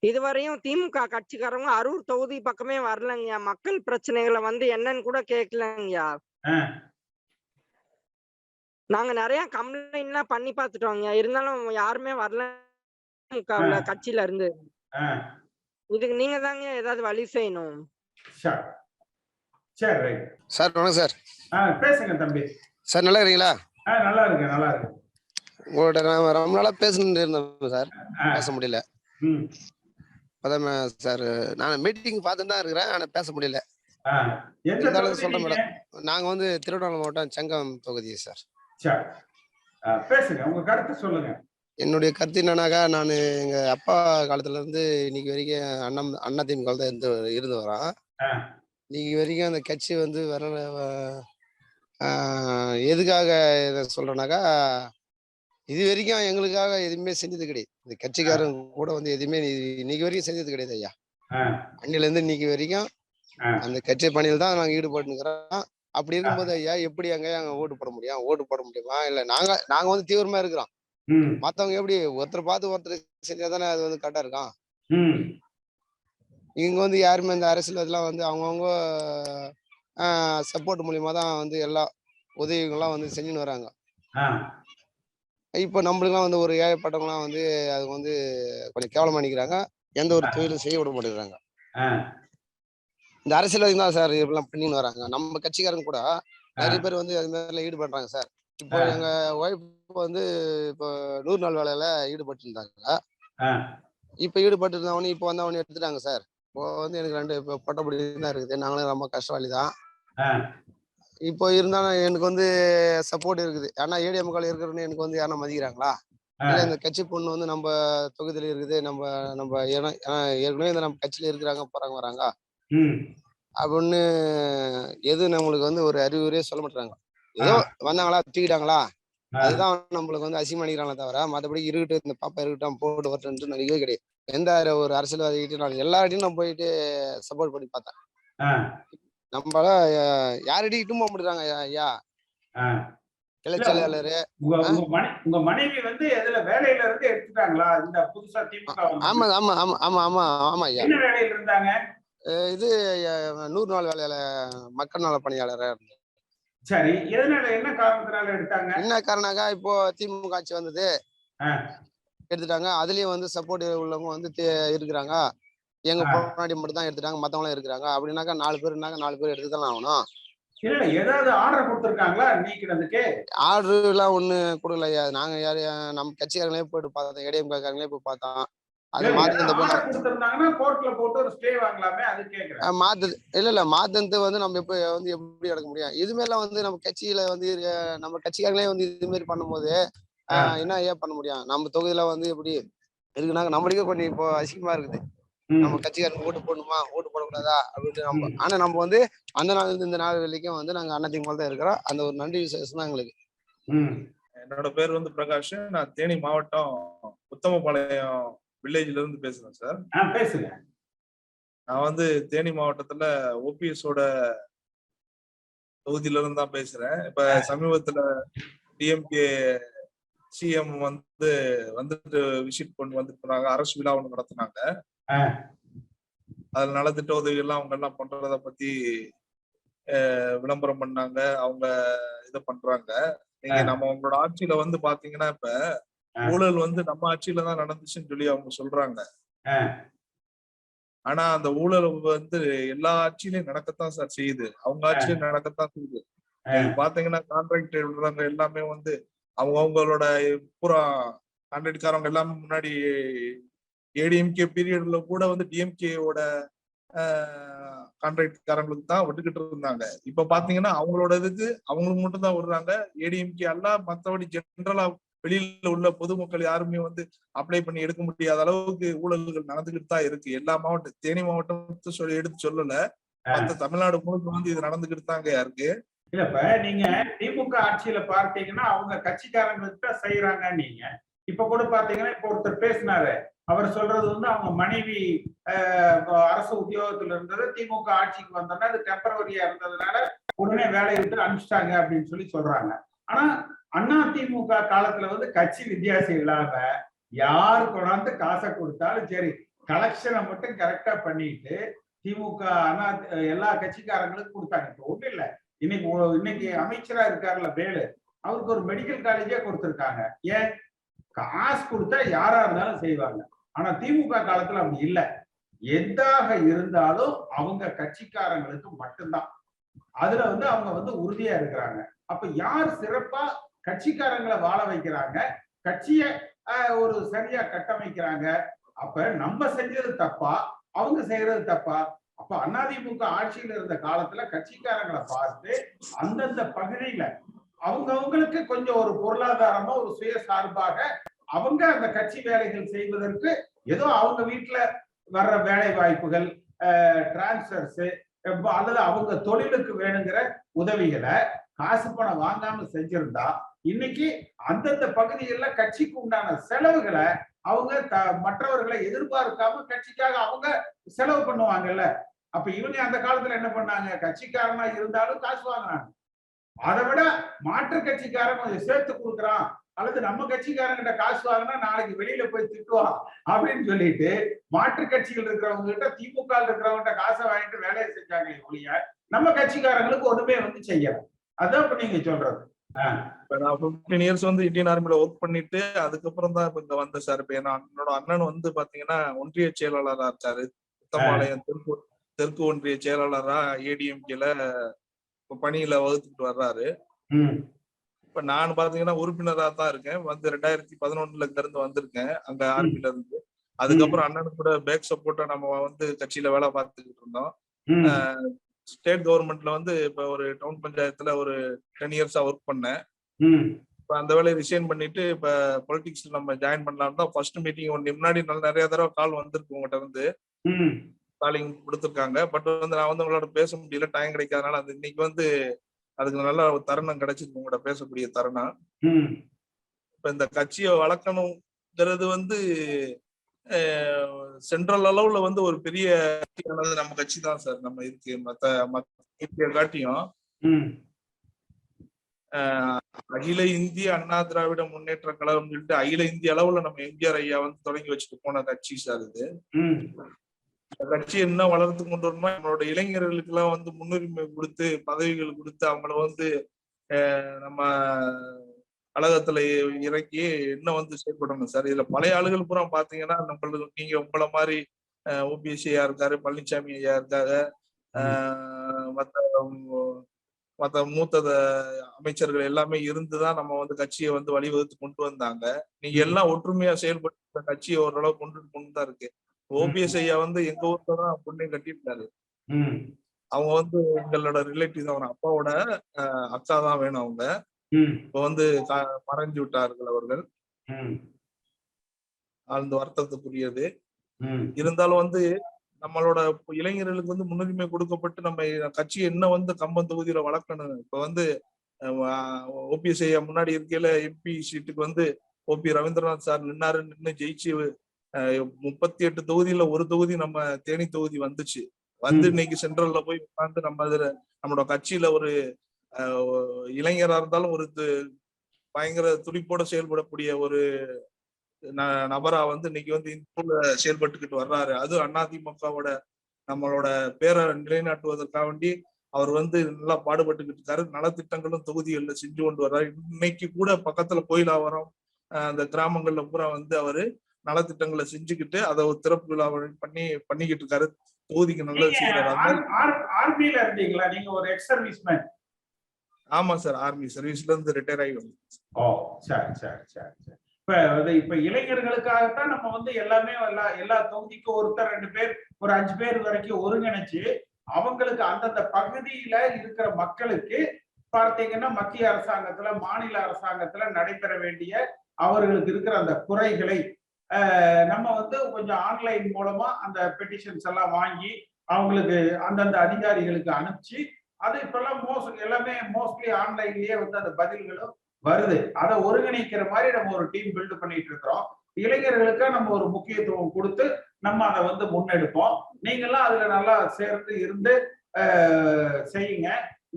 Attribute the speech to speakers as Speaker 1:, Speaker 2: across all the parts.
Speaker 1: இதுவரையும் திமுக கட்சிக்காரங்க அரூர் தொகுதி பக்கமே வரலங்கய்யா. மக்கள் பிரச்சனைகளை என்னன்னு கூட கேட்கலங்கய்யா. நாங்க நிறைய கம்ப்ளைண்ட்லாம் பண்ணி பார்த்துட்டோங்கய்யா. இருந்தாலும் யாருமே வரல கட்சியில இருந்து. இதுக்கு நீங்க தாங்க ஏதாவது வழி செய்யணும்.
Speaker 2: சரி ரைட்
Speaker 3: சார். வணக்கம் சார்.
Speaker 2: பேசுங்க தம்பி.
Speaker 3: சார் நல்லா இருக்கீங்களா?
Speaker 2: நல்லா இருக்கேன் நல்லா இருக்கேன்.
Speaker 3: உங்கள்கிட்ட நான் ரொம்ப நாளாக பேசணுன்னு இருந்தேன் சார், பேச முடியல. அதான் சார், நான் மீட்டிங் பார்த்துட்டு தான் இருக்கிறேன், ஆனால் பேச முடியல. இருந்தாலும் சொல்கிறேன் மேடம், நாங்கள் திருவண்ணாமலை மாவட்டம் செங்கம் தொகுதி சார்.
Speaker 2: பேசுங்க, உங்க கருத்து சொல்லுங்க.
Speaker 3: என்னுடைய கருத்து என்னன்னாக்கா, நான் எங்கள் அப்பா காலத்துலேருந்து இன்னைக்கு வரைக்கும் அண்ணா திமுக தான் இருந்து வரோம். இன்னைக்கு வரைக்கும் அந்த கட்சி வர எதுக்காக இதை சொல்கிறேன்னாக்கா, இது வரைக்கும் எங்களுக்காக எதுவுமே செஞ்சது கிடையாது. இந்த கட்சிக்காரங்க கூட எதுவுமே இன்னைக்கு வரைக்கும் செஞ்சது கிடையாது ஐயா. அன்னிலேருந்து இன்னைக்கு வரைக்கும் அந்த கட்சி பணியில் தான் நாங்கள் ஈடுபட்டுக்கிறோம். அப்படி இருக்கும்போது ஐயா, எப்படி அங்கே ஓட்டு போட முடியும்? ஓட்டு போட முடியுமா? இல்லை நாங்க தீவிரமா இருக்கிறோம். மற்றவங்க எப்படி ஒருத்தர் பார்த்து ஒருத்தர் செஞ்சாதானே அது கரெக்டா இருக்கும். இங்க யாருமே இந்த அரசியல் இதெல்லாம் அவங்கவுங்க சப்போர்ட் மூலியமா தான் எல்லா உதவிகள்லாம் செஞ்சுன்னு வராங்க. இப்போ நம்மளுக்குலாம் ஒரு ஏழைப்பட்டவங்களாம் அது கொஞ்சம் கேவலமா நிற்கிறாங்க. எந்த ஒரு தொழிலும் செய்ய விட மாட்டேங்கிறாங்க. இந்த அரசியல் தான் சார் இப்பெல்லாம் பண்ணின்னு வராங்க. நம்ம கட்சிக்காரங்க கூட நிறைய பேர் அது மாதிரிலாம் ஈடுபடுறாங்க சார். இப்போ எங்க ஒய்ஃப் இப்போ 100 நாள் வேலையில ஈடுபட்டு இருந்தாங்க. இப்போ ஈடுபட்டு இருந்தவனே இப்போ வந்தவனே எடுத்துட்டாங்க சார். இப்போ எனக்கு 2 பட்டப்படி தான் இருக்குது. நாங்களும் ரொம்ப கஷ்டவாளி தான். இப்போ இருந்தாலும் எனக்கு சப்போர்ட் இருக்குது. ஆனா ஏடிஎம்கால இருக்கிறன்னு எனக்கு யாரா மதிக்கிறாங்களா? இல்ல இந்த கட்சி பொண்ணு நம்ம தொகுதியில இருக்குது, நம்ம ஏற்கனவே நம்ம கட்சியில இருக்கிறாங்க, போறாங்க வராங்க அப்படின்னு எது நம்மளுக்கு ஒரு அறிவுரையே சொல்ல மாட்டாங்க. ஏதோ வந்தாங்களா தூக்கிட்டாங்களா, அதுதான் நம்மளுக்கு அசிங்கம் பண்ணிக்கிறாங்களே தவிர மற்றபடி இருக்கட்டும், இந்த பாப்பா இருக்கட்டும், போட்டு வரட்டும்னு நினைக்கவே கிடையாது. எந்த ஒரு அரசியல்வாதிகிட்ட நான் எல்லார்டையும் நான் போயிட்டு சப்போர்ட் பண்ணி பார்த்தேன். நம்மள யார்கிட்டையும் இட்டும் போக முடியாங்க ஐயா. கிளைச்செயலாளரு
Speaker 2: உங்க மனைவி எதுல வேலையில இருந்து எடுத்துட்டாங்களா? இந்த புதுசா திமுக
Speaker 3: ஆமா ஆமா ஆமா ஆமா ஆமா ஆமா ஐயா.
Speaker 2: என்ன வேலையில இருந்தாங்க?
Speaker 3: இது 100 நாள் வேலையில மக்கள் நல பணியாளரா இருந்தது.
Speaker 2: சரி, எதனால என்ன காரணத்தினால எடுத்தாங்க?
Speaker 3: என்ன காரணம்னா, இப்போ திமுக ஆட்சி வந்தது, எடுத்துட்டாங்க. அதுலயும் சப்போர்ட் உள்ளவங்க இருக்கிறாங்க. எங்க பொன்னாடி மட்டும் தான் எடுத்துட்டாங்க, மத்தவங்களும் இருக்கிறாங்க. அப்படின்னாக்கா 4 பேர் எடுத்துதான் ஆகணும்.
Speaker 2: இல்ல, ஏதாவது ஆர்டர் கொடுத்திருக்காங்களா நீக்கிறதுக்கு?
Speaker 3: ஆர்டர் எல்லாம் ஒண்ணு கொடுக்கல ஐயா. நாங்க யாரு நம்ம கட்சிக்காரங்களே போயிட்டு பார்த்தோம், ஏடிஎம் காரங்களே போய் பார்த்தோம். அது
Speaker 2: மாத்திருந்தாங்கன்னா கோர்ட்ல போட்டு ஒரு ஸ்டே வாங்கலாமே, அது கேக்குறேன்.
Speaker 3: மாத்து இல்ல மாத்தந்து நம்ம எப்படி எடுக்க முடியும்? இதுமாரிலாம் நம்ம கட்சியில நம்ம கட்சிக்காரங்களே இது மாதிரி பண்ணும்போது என்ன ஏன் பண்ண முடியும்? நம்ம தொகுதியில எப்படி இருக்குனாங்க, நம்மளுக்கே கொஞ்சம் இப்போ அசிங்கமா இருக்குது. நம்ம கட்சிக்காரங்க ஓட்டு போடணுமா, ஓட்டு போடக்கூடாதா அப்படின்ட்டு ஆனா நம்ம அந்த நாள் இந்த நாள் வரைக்கும் நாங்க அண்ணா திமுக தான் இருக்கிறோம். அந்த ஒரு நன்றி விசேஷம் தான் எங்களுக்கு.
Speaker 4: என்னோட பேர் பிரகாஷ். நான் தேனி மாவட்டம் உத்தமபாளையம் வில்லேஜ்ல இருந்து பேசுறேன் சார்.
Speaker 2: பேசுங்க.
Speaker 4: நான் தேனி மாவட்டத்துல ஓபிஎஸ் ஓட தொகுதியில இருந்து தான் பேசுறேன். இப்ப சமீபத்துல டிஎம்கே சிஎம் வந்துட்டு விசிட் கொண்டு போனாங்க, அரசு விழா ஒண்ணு நடத்தினாங்க. அதுல நலத்திட்ட உதவிகள்லாம் அவங்க எல்லாம் பண்றத பத்தி விளம்பரம் பண்ணாங்க. அவங்க இதை பண்றாங்க. நீங்க நம்ம அவங்களோட ஆட்சியில பாத்தீங்கன்னா இப்ப ஊழல் நம்ம ஆட்சியில தான் நடந்துச்சுன்னு சொல்லி அவங்க சொல்றாங்க. ஆனா அந்த ஊழல் எல்லா ஆட்சியிலயும் நடக்கத்தான் சார் செய்யுது. அவங்க ஆட்சியிலும் நடக்கத்தான் செய்யுது. பாத்தீங்கன்னா கான்ட்ராக்ட் விடுறாங்க எல்லாமே அவங்களோட பூரா கான்ட்ராக்ட்காரங்க எல்லாமே முன்னாடி ஏடிஎம்கே பீரியட்ல கூட டிஎம்கேவோட கான்ட்ராக்ட்காரங்களுக்கு தான் விட்டுக்கிட்டு இருந்தாங்க. இப்ப பாத்தீங்கன்னா அவங்களோட இதுக்கு அவங்களுக்கு மட்டும் தான் விடுறாங்க. ஏடிஎம்கே எல்லாம் மற்றபடி ஜென்ரலா வெளியில உள்ள பொதுமக்கள் யாருமே அப்ளை பண்ணி எடுக்க முடியாத அளவுக்கு ஊழல்கள் நடந்துகிட்டு தான் இருக்கு. எல்லா மாவட்டம், தேனி மாவட்டம் எடுத்து சொல்லல, மற்ற தமிழ்நாடு முழுக்க இது நடந்துகிட்டு தாங்க இருக்கு.
Speaker 2: இல்லப்ப நீங்க திமுக ஆட்சியில பார்த்தீங்கன்னா அவங்க கட்சிக்காரங்களுக்கு செய்யறாங்க. நீங்க இப்ப கூட பாத்தீங்கன்னா இப்ப ஒருத்தர் பேசினாரு, அவர் சொல்றது அவங்க மனைவி அரசு உத்தியோகத்துல இருந்தது, திமுக ஆட்சிக்கு வந்தோம்னா அது டெம்பரவரியா இருந்ததுனால உடனே வேலையை விட்டு அனுப்பிச்சிட்டாங்க அப்படின்னு சொல்றாங்க. ஆனா அண்ணா திமுக காலத்துல கட்சி வித்தியாசம் இல்லாம யாரு கொண்டாந்து காசை கொடுத்தாலும் சரி, கலெக்ஷனை மட்டும் கரெக்டா பண்ணிட்டு திமுக எல்லா கட்சிக்காரங்களுக்கும் கொடுத்தாங்க. இப்ப ஒண்ணு இல்ல, இன்னைக்கு அமைச்சரா இருக்காருல்ல வேலு, அவருக்கு ஒரு மெடிக்கல் காலேஜே கொடுத்திருக்காங்க. ஏன்? காசு கொடுத்தா யாரா இருந்தாலும் செய்வாங்க. ஆனா திமுக காலத்துல அப்படி இல்லை. எதாக இருந்தாலும் அவங்க கட்சிக்காரங்களுக்கு மட்டும்தான். அதுல அவங்க உறுதியா இருக்கிறாங்க. அப்ப யார் சிறப்பா கட்சிக்காரங்களை வாழ வைக்கிறாங்க, கட்சிய ஒரு சரியா கட்டமைக்கிறாங்க. அப்ப நம்ம செஞ்சது தப்பா, அவங்க செய்யறது தப்பா? அப்ப அதிமுக ஆட்சியில் இருந்த காலத்துல கட்சிக்காரங்களை பார்த்து அந்தந்த பகுதியில அவங்களுக்கு கொஞ்சம் ஒரு பொருளாதாரமா ஒரு சுயசார்பாக அவங்க அந்த கட்சி வேலைகள் செய்வதற்கு ஏதோ அவங்க வீட்டுல வர்ற வேலை வாய்ப்புகள், டிரான்ஸ்பர்ஸ் அல்லது அவங்க தொழிலுக்கு வேணுங்கிற உதவிகளை காசு பணம் வாங்காம செஞ்சிருந்தா இன்னைக்கு அந்தந்த பகுதிகளில் கட்சிக்கு உண்டான செலவுகளை அவங்க மற்றவர்களை எதிர்பார்க்காம கட்சிக்காக அவங்க செலவு பண்ணுவாங்கல்ல. அப்ப இவங்க அந்த காலத்துல என்ன பண்ணாங்க? கட்சிக்காரனா இருந்தாலும் காசு வாங்கினாங்க. அதை விட மாற்று கட்சிக்காரன் கொஞ்சம் சேர்த்து கொடுக்குறான் அல்லது நம்ம கட்சிக்காரங்கிட்ட காசு வாங்கினா நாளைக்கு வெளியில போய் திட்டுவான் அப்படின்னு சொல்லிட்டு மாற்று கட்சிகள் இருக்கிறவங்க கிட்ட, திமுக இருக்கிறவங்க காசை வாங்கிட்டு வேலையை செஞ்சாங்க ஒழிய நம்ம கட்சிக்காரங்களுக்கு ஒண்ணுமே செய்யல. அதான் இப்ப நீங்க சொல்றது.
Speaker 4: நான் 15 இயர்ஸ் இந்தியன் ஆர்மில ஒர்க் பண்ணிட்டு அதுக்கப்புறம் தான் இப்ப இங்க வந்தேன் சார். இப்ப என்னோட அண்ணன் பாத்தீங்கன்னா ஒன்றிய செயலாளரா இருக்காரு. புத்தம்பாளையம் தெற்கு ஒன்றிய செயலாளரா ஏடிஎம்கேல பணியில வகுத்துட்டு வர்றாரு. இப்ப நான் பாத்தீங்கன்னா உறுப்பினரா தான் இருக்கேன். 2011 இருந்து வந்திருக்கேன் அங்க ஆர்மில இருந்து. அதுக்கப்புறம் அண்ணனுக்கு கூட பேக் சப்போர்ட்டா நம்ம கட்சியில வேலை பார்த்துக்கிட்டு இருந்தோம். ஸ்டேட் கவர்மெண்ட்ல இப்ப ஒரு டவுன் பஞ்சாயத்துல ஒரு 10 இயர்ஸா ஒர்க் பண்ணேன். இப்ப அந்த வேலையை ரிசைன் பண்ணிட்டு இப்ப பொலிட்டிக்ஸ்ல நம்ம ஜாயின் பண்ணலாம் தான். ஃபர்ஸ்ட் மீட்டிங் முன்னாடி நிறைய தடவை கால் வந்திருக்கு உங்ககிட்ட காலிங் கொடுத்துருக்காங்க. பட் நான் உங்களோட பேச முடியல, டைம் கிடைக்காதனால அது இன்னைக்கு அதுக்கு நல்ல ஒரு தருணம் கிடைச்சிருக்கு உங்களோட பேசக்கூடிய தருணம். இப்ப இந்த கட்சியை வளர்க்கணுங்கிறது சென்ட்ரல் அளவுல ஒரு பெரிய நம்ம கட்சி தான் சார். நம்ம இருக்கு மத்த காட்டியும் அகில இந்திய அண்ணா திராவிட முன்னேற்ற கழகம் சொல்லிட்டு அகில இந்திய அளவுல நம்ம எம்ஜிஆர் ஐயா தொடங்கி வச்சுட்டு போன கட்சி சார் இது. இந்த கட்சி என்ன வளர்த்து கொண்டு வரணும்னா நம்மளோட இளைஞர்களுக்கு எல்லாம் முன்னுரிமை கொடுத்து பதவிகள் கொடுத்து அவங்கள நம்ம கழகத்துல இறக்கி இன்னும் செயல்படணும் சார். இதுல பழைய ஆளுகள் பூரா பாத்தீங்கன்னா நம்மளுக்கு நீங்க உங்களை மாதிரி ஓபிஎஸ் ஐயா இருக்காரு, பழனிசாமி ஐயா இருக்காங்க, மற்ற மூத்த அமைச்சர்கள் எல்லாமே இருந்துதான் நம்ம கட்சியை வழிவகுத்து கொண்டு வந்தாங்க. நீங்க எல்லாம் ஒற்றுமையா செயல்பட்டு கட்சியை ஓரளவு கொண்டு தான் இருக்கு. ஓபிஎஸ் ஐயா எங்க ஊர்ல தான் பொண்ணை கட்டிட்டாரு. அவங்க எங்களோட ரிலேட்டிவ் தான், அப்பாவோட அக்கா தான் வேணும். அவங்க இப்ப மறைஞ்சு விட்டார்கள் அவர்கள். அந்த வருத்தத்துக்குரியது. இருந்தாலும் நம்மளோட இளைஞர்களுக்கு முன்னுரிமை கொடுக்கப்பட்டு நம்ம கட்சி என்ன கம்பம் தொகுதியில வளர்க்கணும். இப்ப ஓபிஎஸ் ஐயா முன்னாடி இருக்கையில எம்பி சீட்டுக்கு ஓபி ரவீந்திரநாத் சார் நின்னு ஜெயிச்சு 38 தொகுதியில ஒரு தொகுதி நம்ம தேனி தொகுதி வந்துச்சு. இன்னைக்கு சென்ட்ரல்ல போய் உட்கார்ந்து நம்மளோட கட்சியில ஒரு இளைஞரா இருந்தாலும் ஒரு பயங்கர துடிப்போட செயல்படக்கூடிய ஒரு நபரா இன்னைக்கு இந்த செயல்பட்டுக்கிட்டு வர்றாரு. அது அதிமுகவோட நம்மளோட பேரை நிலைநாட்டுவதற்காக வேண்டி அவர் நல்லா பாடுபட்டுக்கிட்டு இருக்காரு. நலத்திட்டங்களும் தொகுதிகளில் செஞ்சு கொண்டு வர்றாரு. இன்னைக்கு கூட பக்கத்துல கோயிலாவரம் அந்த கிராமங்கள்ல பூரா அவரு நலத்திட்டங்களை செஞ்சுக்கிட்டு அதை ஒரு திறப்பு விழா பண்ணிக்கிட்டு இருக்காரு. தொகுதிக்கு நல்லது செய்யறாரு.
Speaker 2: ஆர்மில இருந்தீங்களா நீங்க? ஒரு எக்ஸ் சர்வீஸ்மேன்?
Speaker 4: ஆமா சார், ஆர்மி சர்வீஸ்ல இருந்து ரிட்டையர் ஆகி வந்து.
Speaker 2: ஓ சரி சரி சரி சரி. இப்ப இளைஞர்களுக்காகத்தான் நம்ம எல்லாமே எல்லா தொகுதிக்கும் ஒருத்தர் 2 பேர் ஒரு 5 பேர் வரைக்கும் ஒருங்கிணைச்சு அவங்களுக்கு அந்தந்த பகுதியில இருக்கிற மக்களுக்கு பார்த்தீங்கன்னா மத்திய அரசாங்கத்துல மாநில அரசாங்கத்துல நடைபெற வேண்டிய அவர்களுக்கு இருக்கிற அந்த குறைகளை நம்ம கொஞ்சம் ஆன்லைன் மூலமா அந்த பெட்டிஷன்ஸ் எல்லாம் வாங்கி அவங்களுக்கு அந்தந்த அதிகாரிகளுக்கு அனுப்பிச்சு அது இப்பெல்லாம் எல்லாமே மோஸ்ட்லி ஆன்லைன்லயே அந்த பதில்களும் வருது. அதை ஒருங்கிணைக்கிற மாதிரி நம்ம ஒரு டீம் பில்ட் பண்ணிட்டு இருக்கிறோம். இளைஞர்களுக்கு நம்ம ஒரு முக்கியத்துவம் கொடுத்து நம்ம அதை முன்னெடுப்போம். நீங்கெல்லாம் அதுல நல்லா சேர்ந்து இருந்து செய்யுங்க.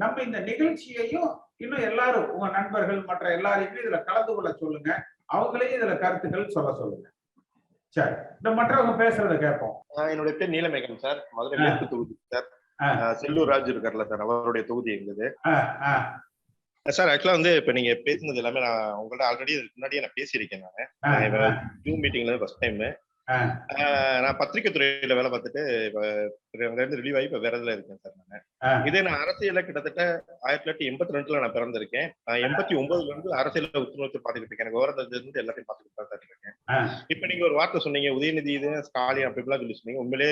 Speaker 2: நம்ம இந்த நிகழ்ச்சியையும் இன்னும் எல்லாரும் உங்க நண்பர்கள் மற்ற எல்லாரையுமே இதுல கலந்து கொள்ள சொல்லுங்க. அவங்களையும் இதுல கருத்துக்கள் சொல்லுங்க. சரி, இந்த மற்றவங்க பேசுறத கேட்போம்.
Speaker 5: என்னுடைய பேர் நீலமேகன் சார், மதுரை மேற்கு தொகுதி சார். செல்லூர் ராஜ் இருக்கார்ல சார், அவருடைய தொகுதி எங்குது சார். ஆக்சுவலா வந்து இப்ப நீங்க பேசுனது எல்லாமே நான் உங்கள்ட்ட ஆல்ரெடி முன்னாடியே நான் பேசியிருக்கேன். நான் ஜூம் மீட்டிங்ல ஃபர்ஸ்ட் டைம். நான் பத்திரிகை துறையில வேலை பார்த்துட்டு அங்க இருந்து ரிலீவ் ஆகி இப்ப வேற இதுல இருக்கேன் சார். நான் இதே நான் அரசியல கிட்டத்தட்ட 1982 நான் பிறந்திருக்கேன். 89ல இருந்து அரசியல உற்றுநோக்கி பார்த்துக்கிட்டு இருக்கேன். எனக்கு விவரத்துல இருந்து எல்லாத்தையும் பார்த்துக்கிட்டு தான் இருக்கேன். இப்ப நீங்க ஒரு வார்த்தை சொன்னீங்க, உதயநிதி இது ஸ்டாலின் அப்படிலாம் சொல்லி சொன்னீங்க. உண்மையிலே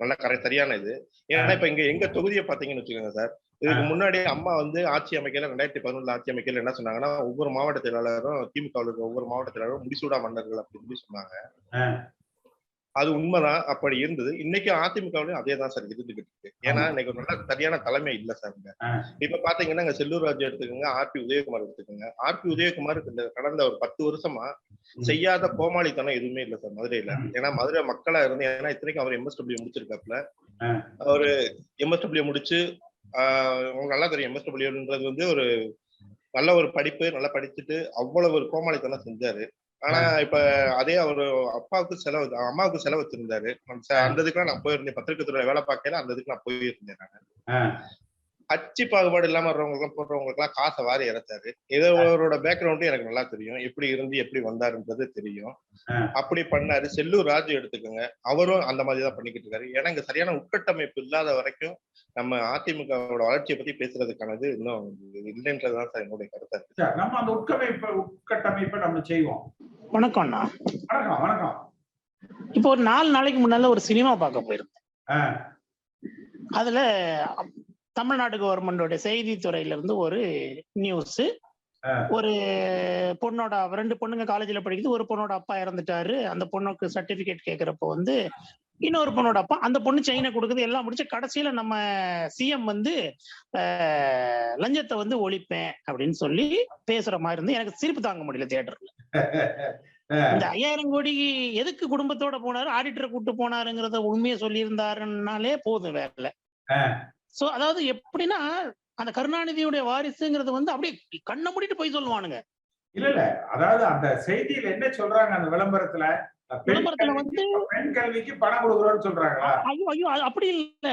Speaker 5: நல்லா சரியான இது. ஏன்னா இப்ப எங்க தொகுதியை பாத்தீங்கன்னு வச்சுக்கோங்க சார், இதுக்கு முன்னாடி அம்மா வந்து ஆட்சி அமைக்கல 2011 ஆட்சி அமைக்கல என்ன சொன்னாங்கன்னா, ஒவ்வொரு மாவட்ட செயலாளரும் திமுக ஒவ்வொரு மாவட்ட செயலாளரும் முடிசூடா மன்னர்கள் அப்படின்னு சொல்லி சொன்னாங்க. அது உண்மைதான், அப்படி இருந்தது. இன்னைக்கு அதிமுகவிலும் அதே தான் சார் இருந்துகிட்டு இருக்கு. ஏன்னா இன்னைக்கு நல்ல சரியான தலைமை இல்ல சார். இப்ப பாத்தீங்கன்னா செல்லூர் ராஜு எடுத்துக்கோங்க, ஆர்பி உதயகுமார் எடுத்துக்கோங்க. ஆர்பி உதயகுமார் கடந்த ஒரு 10 வருஷமா செய்யாத கோமாளித்தனம் எதுவுமே இல்ல சார் மதுரையில. ஏன்னா மதுரை மக்களா இருந்து, ஏன்னா இத்தனைக்கும் அவர் MSW முடிச்சிருக்காப்புல. அவரு MSW முடிச்சு உங்களுக்கு நல்லா தெரியும், MSWன்றது வந்து ஒரு நல்ல ஒரு படிப்பு, நல்லா படிச்சுட்டு அவ்வளவு ஒரு கோமாளித்தனம் செஞ்சாரு. ஆனா இப்ப அதே அவரு அம்மாவுக்கு செலவு வச்சிருந்தாரு. அந்த இதுக்குலாம் நான் போயிருந்தேன், பத்திரிகை துறையில வேலை பார்க்கல, அந்த இதுக்கு நான் போயிருந்தேன். நான் கட்சி பாகுபாடு இல்லாம போடுறவங்களுக்கு எல்லாம் காசை வாரி இறச்சாரு. இதோட பேக்ரவுண்டு எனக்கு நல்லா தெரியும், எப்படி இருந்து எப்படி வந்தாருன்றது தெரியும். அப்படி பண்ணாரு. செல்லூர் ராஜு எடுத்துக்கோங்க, அவரும் அந்த மாதிரிதான் பண்ணிக்கிட்டு இருக்காரு. ஏன்னா இங்க சரியான உட்கட்டமைப்பு இல்லாத வரைக்கும் நம்ம அதிமுகவோட வளர்ச்சியை பத்தி பேசுறதுக்கானது இன்னும் இல்லைன்றதுதான் சார் என்னுடைய கருத்தா இருக்கு.
Speaker 2: நம்ம அந்த உட்கட்டமைப்பை நம்ம செய்வோம்.
Speaker 6: வணக்கம்ண்ணா.
Speaker 2: வணக்கம். வணக்கம்.
Speaker 6: இப்போ ஒரு 4 நாளைக்கு முன்னால ஒரு சினிமா பார்க்க போயிருந்தேன். அதுல தமிழ்நாடு கவர்மெண்டோட செய்தித்துறையில இருந்து ஒரு நியூஸ், ஒரு பொண்ணோட 2 பொண்ணுங்க காலேஜ்ல படிக்குது. ஒரு பொண்ணோட அப்பா இறந்துட்டாரு. அந்த பொண்ணுக்கு சர்டிபிகேட் கேட்கிறப்போ வந்து இன்னொரு பொண்ணோட அப்பா, அந்த பொண்ணு செயினை கொடுக்குது, எல்லாம் முடிச்சு கடைசியில நம்ம சிஎம் வந்து லஞ்சத்தை வந்து ஒழிப்பேன் அப்படின்னு சொல்லி பேசுற மாதிரி இருந்து எனக்கு சிரிப்பு தாங்க முடியல தியேட்டர்ல. இந்த 5000 கோடி எதுக்கு குடும்பத்தோட போனாரு, ஆடிட்டரை கூட்டு போனாருங்கிறத உண்மையை சொல்லியிருந்தாருன்னாலே போதும் வேற. சோ அதாவது எப்படின்னா, அந்த கருணாநிதியுடைய வாரிசுங்கிறது வந்து அப்படியே கண்ணை மூடிட்டு போய் சொல்லுவானுங்க.
Speaker 2: இல்ல அதாவது அந்த செய்தியில என்ன சொல்றாங்க, அந்த விளம்பரத்துல வந்து பெண் கல்விக்கு பணம் கொடுக்குறோம்னு சொல்றாங்களா?
Speaker 6: ஐயோ அப்படி இல்ல.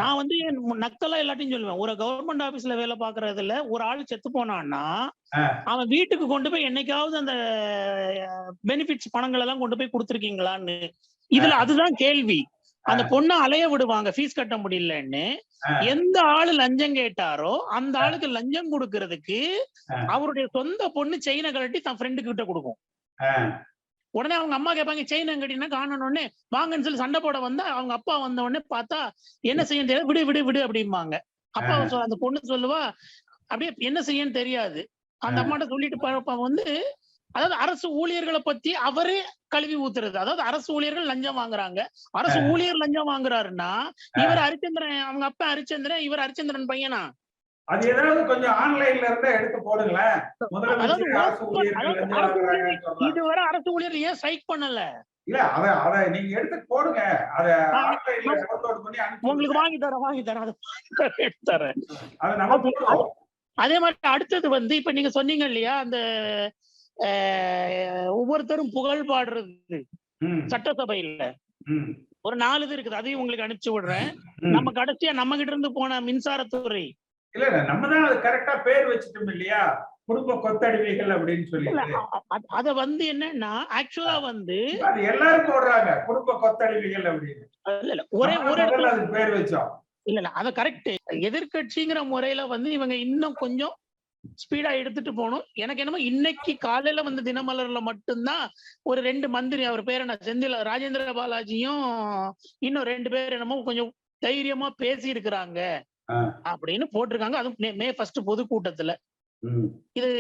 Speaker 6: நான் வந்து நக்கலா எல்லாத்தையும் சொல்லுவேன். ஒரு கவர்மெண்ட் ஆபீஸ்ல வேலை பாக்குறதுல ஒரு ஆள் செத்து போனான்னா அவன் வீட்டுக்கு கொண்டு போய் என்னைக்காவது அந்த பெனிஃபிட்ஸ் பணங்கள் எல்லாம் கொண்டு போய் கொடுத்துருக்கீங்களான்னு. இதுல அதுதான் கேள்வி. அந்த பொண்ணை அலைய விடுவாங்க ஃபீஸ் கட்ட முடியலன்னு. எந்த ஆளு லஞ்சம் கேட்டாரோ அந்த ஆளுக்கு லஞ்சம் கொடுக்கறதுக்கு அவருடைய சொந்த பொண்ணு செயினை கழட்டி தன் ஃப்ரெண்டு கிட்ட கொடுக்கும். உடனே அவங்க அம்மா கேட்பாங்க, செயின் கட்டினா காணணும்னு வாங்கன்னு சொல்லி சண்டை போட வந்தா அவங்க அப்பா வந்த உடனே பார்த்தா என்ன செய்ய தெரியாது, விடு விடு விடு அப்படிம்பாங்க. அப்பா அந்த பொண்ணு சொல்லுவா அப்படியே என்ன செய்யன்னு தெரியாது. அந்த அம்மாட்ட சொல்லிட்டு வந்து அதாவது அரசு ஊழியர்களை பத்தி அவரே கழுவி ஊத்துறது. அதாவது அரசு ஊழியர்கள் லஞ்சம் வாங்குறாங்க, அரசு ஊழியர் லஞ்சம் வாங்குறாருன்னா இவர் ஹரிச்சந்திரன், அவங்க அப்பா ஹரிச்சந்திரன், இவர் ஹரிச்சந்திரன் பையனா?
Speaker 2: அது ஏதாவது கொஞ்சம் ஆன்லைன்ல இருந்தா எடுத்து போடுங்களேன்.
Speaker 6: இதுவரை அரசு ஊழியர் ஏன் ஸ்ட்ரைக் பண்ணல?
Speaker 2: இல்ல அத நீங்க எடுத்து போடுங்க. அத ஆன்லைன்ல டவுன்லோட் பண்ணி
Speaker 6: உங்களுக்கு வாங்கி தரேன் அதை நம்ம போடுவோம். அதே மாதிரி அடுத்தது வந்து இப்ப நீங்க சொன்னீங்க இல்லையா, அந்த ஒவ்வொருத்தரும் புகழ் பாடுறது சட்டசபையில ஒரு 4 இது இருக்குது. அதையும் உங்களுக்கு அனுப்பிச்சு விடுறேன். நம்ம கடைசியா நம்ம கிட்ட இருந்து போன மின்சாரத்துறை,
Speaker 2: இல்ல நம்ம தான் அது கரெக்டா பேர் வச்சிட்டோம் இல்லையா, குடும்ப கொத்தடிமைகள் அப்படின்னு சொல்லி.
Speaker 6: அத வந்து என்னன்னா ஆக்சுவலா வந்து
Speaker 2: அது எல்லாரும் போடுறாங்க குடும்ப கொத்தடிமைகள் அப்படின்னு.
Speaker 6: இல்ல ஒரே
Speaker 2: அது பேர் வச்சோம்.
Speaker 6: இல்ல அத கரெக்ட். எதிர்கட்சிங்கிற முறையில வந்து இவங்க இன்னும் கொஞ்சம் ஸ்பீடா எடுத்துட்டு போகணும். எனக்கு என்னமோ இன்னைக்கு காலையில வந்து தினமலர்ல மட்டும்தான் ஒரு 2 மந்திரி, அவர் பேர் என்ன, செந்தில் ராஜேந்திர பாலாஜியும் இன்னும் 2 பேர் என்னமோ கொஞ்சம் தைரியமா பேசி இருக்கிறாங்க அப்படின்னு போட்டிருக்காங்க. அதுவும் மே 1 பொதுக்கூட்டத்துல. இது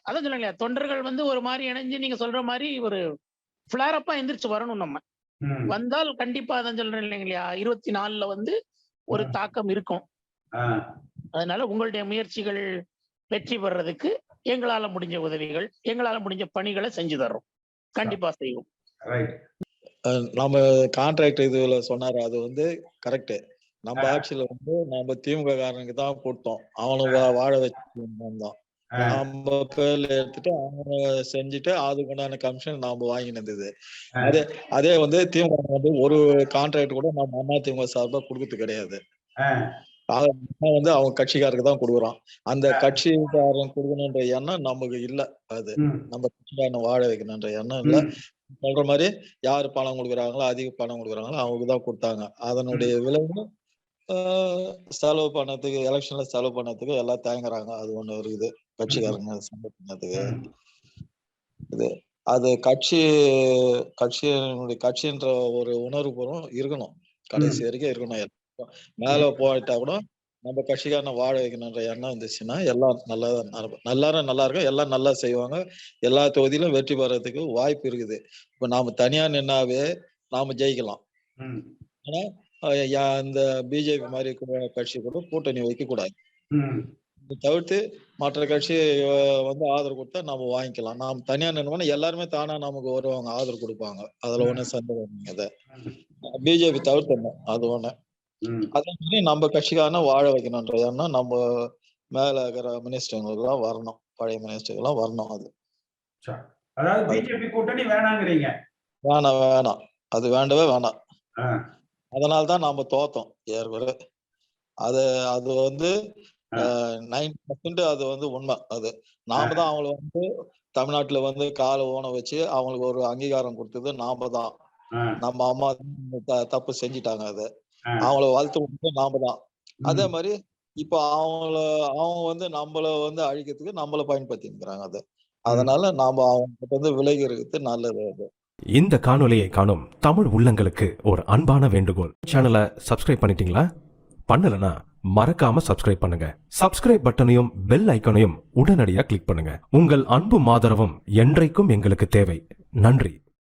Speaker 6: அதான் சொல்லுங்க, தொண்டர்கள் வந்து ஒரு மாதிரி இணைஞ்சு நீங்க சொல்ற மாதிரி ஒரு பிளாரப்பா எந்திரிச்சு வரணும். நம்ம வந்தால் கண்டிப்பா அதான் சொல்றேன் இல்லைங்களா, 24ல வந்து ஒரு தாக்கம் இருக்கும். அதனால உங்களுடைய முயற்சிகள் வெற்றி பெறதுக்கு எங்களால முடிஞ்ச உதவிகள், எங்களால முடிஞ்ச பணிகளை செஞ்சு தர்றோம். கண்டிப்பா செய்வோம்.
Speaker 7: நம்ம கான்ட்ராக்ட் இதுல சொன்னாரு, அது வந்து கரெக்ட். நம்ம ஆட்சியில வந்து நம்ம திமுக காரனுக்கு தான் போட்டோம், அவனும் வாழ வச்சு. நம்ம பேர்ல எடுத்துட்டு அவங்க செஞ்சுட்டு அதுக்கு உண்டான கமிஷன் நாம வாங்கினது. அதே வந்து திமுக வந்து ஒரு கான்ட்ராக்ட் கூட நம்ம அண்ணா திமுக சார்பா கொடுக்கறது கிடையாது. வந்து அவங்க கட்சிக்காரருக்கு தான் கொடுக்குறோம். அந்த கட்சிக்காரன் கொடுக்கணுன்ற எண்ணம் நமக்கு இல்ல. அது நம்ம கட்சிக்காரனை வாழ வைக்கணுன்ற எண்ணம் இல்ல. சொல்ற மாதிரி யாரு பணம் கொடுக்குறாங்களோ, அதிக பணம் கொடுக்குறாங்களோ அவங்களுக்கு தான் கொடுத்தாங்க. அதனுடைய விளைவு செலவு பண்ணதுக்கு, எலெக்ஷன்ல செலவு பண்ணதுக்கு எல்லாம் தயங்குறாங்க. அது ஒண்ணு இருக்குது. கட்சிக்காரங்க செலவு பண்ணதுக்கு இது அது கட்சின்ற ஒரு உணர்வு பூர்வம் இருக்கணும். கடைசி வரைக்கும் இருக்கணும். மேல போயிட்டா கூட நம்ம கட்சிக்காரனை வாழ வைக்கணுன்ற எண்ணம் இருந்துச்சுன்னா எல்லாம் எல்லாரும் நல்லா இருக்கும். எல்லாம் நல்லா செய்வாங்க. எல்லா தொகுதியிலும் வெற்றி பெறதுக்கு வாய்ப்பு இருக்குது. இப்ப நாம தனியா நின்னாவே நாம ஜெயிக்கலாம். ஆனா இந்த பிஜேபி மாதிரி கட்சி கூட கூட்டணி வைக்க கூடாது. தவிர்த்து மற்ற கட்சி வந்து ஆதரவு கொடுத்தா நாம வாங்கிக்கலாம். நாம் தனியா நின்னோம்னா எல்லாருமே தானா நமக்கு வருவாங்க, ஆதரவு கொடுப்பாங்க. அதுல ஒண்ணு சந்தேகம் இல்லை. பிஜேபி தவிர்த்தணும். அது ஒண்ணு. அதே மாதிரி நம்ம கட்சிக்காரன வாழ வைக்கணும்ன்ற எண்ணம் நம்ம மேல இருக்கிற மினிஸ்டர்களுக்கு தான் வரணும். பழைய மினிஸ்டர்கள் எல்லாம் வரணும். அது
Speaker 2: அதாவது பிஜேபி கூட்டணி வேணாங்கிறீங்க?
Speaker 7: வேணாம். அது வேண்டவே வேணாம். அதனால்தான் நாம தோத்தோம் ஏற்கனவே. அது வந்து 90% அது வந்து உண்மை. அது நாம தான் அவங்களை வந்து தமிழ்நாட்டுல வந்து கால ஊன வச்சு அவங்களுக்கு ஒரு அங்கீகாரம் கொடுத்தது நாம தான். நம்ம அம்மா தப்பு செஞ்சிட்டாங்க. அது அவங்கள வளர்த்து விட்டு நாம தான். அதே மாதிரி இப்ப அவங்க வந்து நம்மள வந்து அழிக்கிறதுக்கு நம்மள பயன்படுத்திக்கிறாங்க. அது அதனால நாம அவங்க கிட்ட வந்து விலகி இருக்கிறது நல்லது. அது
Speaker 8: இந்த காணொலியை காணும் தமிழ் உள்ளங்களுக்கு ஒரு அன்பான வேண்டுகோள். சேனலை சப்ஸ்கிரைப் பண்ணிட்டீங்களா? பண்ணலனா மறக்காம சப்ஸ்கிரைப் பண்ணுங்க. சப்ஸ்கிரைப் பட்டனையும் பெல் ஐக்கனையும் உடனடியாக கிளிக் பண்ணுங்க. உங்கள் அன்பும் ஆதரவும் என்றைக்கும் எங்களுக்கு தேவை. நன்றி.